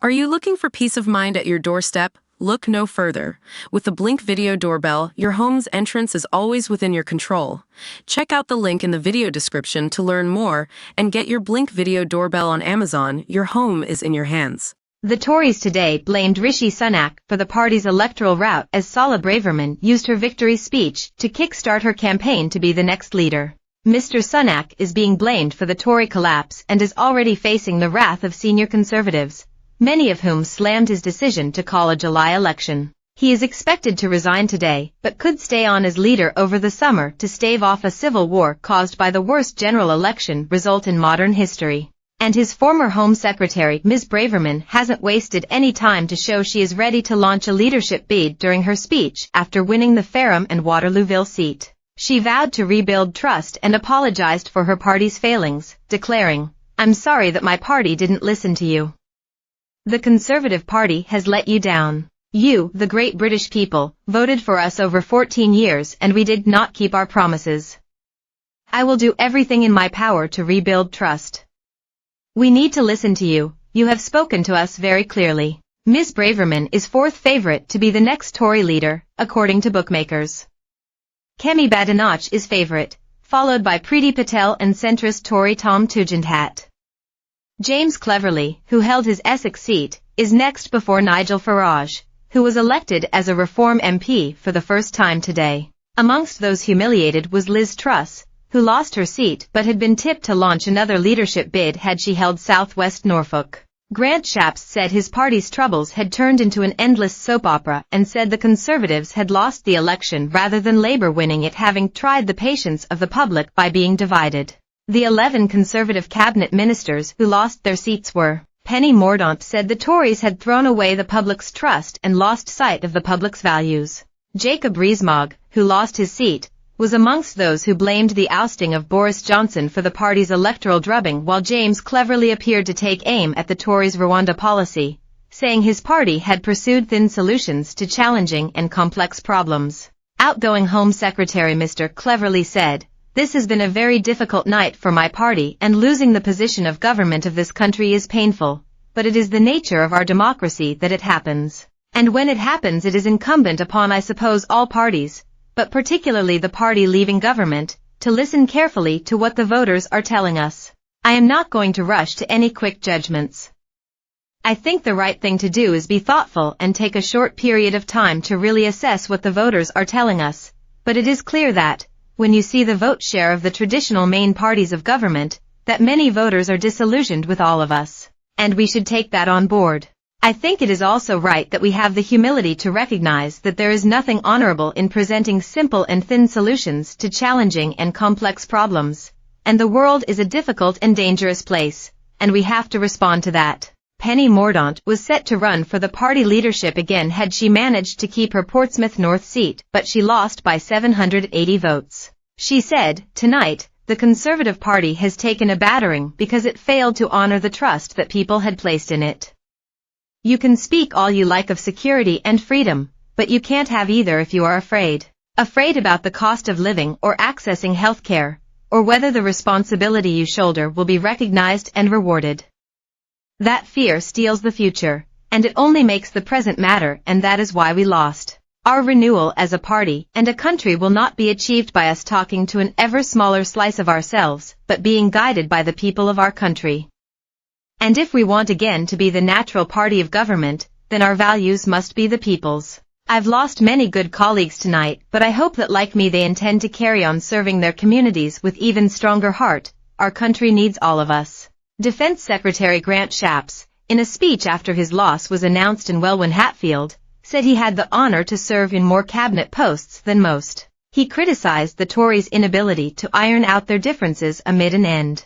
Are you looking for peace of mind at your doorstep? Look no further. With the Blink Video Doorbell, your home's entrance is always within your control. Check out the link in the video description to learn more and get your Blink Video Doorbell on Amazon. Your home is in your hands. The Tories today blamed Rishi Sunak for the party's electoral rout as Suella Braverman used her victory speech to kickstart her campaign to be the next leader. Mr. Sunak is being blamed for the Tory collapse and is already facing the wrath of senior Conservatives, many of whom slammed his decision to call a July election. He is expected to resign today, but could stay on as leader over the summer to stave off a civil war caused by the worst general election result in modern history. And his former Home Secretary, Ms. Braverman, hasn't wasted any time to show she is ready to launch a leadership bid during her speech after winning the Fareham and Waterlooville seat. She vowed to rebuild trust and apologized for her party's failings, declaring, "I'm sorry that my party didn't listen to you. The Conservative Party has let you down. You, the great British people, voted for us over 14 years and we did not keep our promises. I will do everything in my power to rebuild trust. We need to listen to you. You have spoken to us very clearly." Ms. Braverman is fourth favorite to be the next Tory leader, according to bookmakers. Kemi Badenoch is favorite, followed by Priti Patel and centrist Tory Tom Tugendhat. James Cleverly, who held his Essex seat, is next before Nigel Farage, who was elected as a Reform MP for the first time today. Amongst those humiliated was Liz Truss, who lost her seat but had been tipped to launch another leadership bid had she held South West Norfolk. Grant Shapps said his party's troubles had turned into an endless soap opera and said the Conservatives had lost the election rather than Labour winning it, having tried the patience of the public by being divided. The 11 Conservative cabinet ministers who lost their seats were. Penny Mordaunt said the Tories had thrown away the public's trust and lost sight of the public's values. Jacob Rees-Mogg, who lost his seat, was amongst those who blamed the ousting of Boris Johnson for the party's electoral drubbing, while James Cleverly appeared to take aim at the Tories' Rwanda policy, saying his party had pursued thin solutions to challenging and complex problems. Outgoing Home Secretary Mr. Cleverly said, "This has been a very difficult night for my party and losing the position of government of this country is painful, but it is the nature of our democracy that it happens. And when it happens it is incumbent upon I suppose all parties, but particularly the party leaving government, to listen carefully to what the voters are telling us. I am not going to rush to any quick judgments. I think the right thing to do is be thoughtful and take a short period of time to really assess what the voters are telling us, but it is clear that, when you see the vote share of the traditional main parties of government, that many voters are disillusioned with all of us, and we should take that on board. I think it is also right that we have the humility to recognize that there is nothing honorable in presenting simple and thin solutions to challenging and complex problems, and the world is a difficult and dangerous place, and we have to respond to that." Penny Mordaunt was set to run for the party leadership again had she managed to keep her Portsmouth North seat, but she lost by 780 votes. She said, "Tonight, the Conservative Party has taken a battering because it failed to honor the trust that people had placed in it. You can speak all you like of security and freedom, but you can't have either if you are afraid. Afraid about the cost of living or accessing health care, or whether the responsibility you shoulder will be recognized and rewarded. That fear steals the future, and it only makes the present matter, and that is why we lost. Our renewal as a party and a country will not be achieved by us talking to an ever smaller slice of ourselves, but being guided by the people of our country. And if we want again to be the natural party of government, then our values must be the people's. I've lost many good colleagues tonight, but I hope that like me they intend to carry on serving their communities with even stronger heart. Our country needs all of us." Defense Secretary Grant Shapps, in a speech after his loss was announced in Welwyn Hatfield, said he had the honor to serve in more cabinet posts than most. He criticized the Tories' inability to iron out their differences amid an end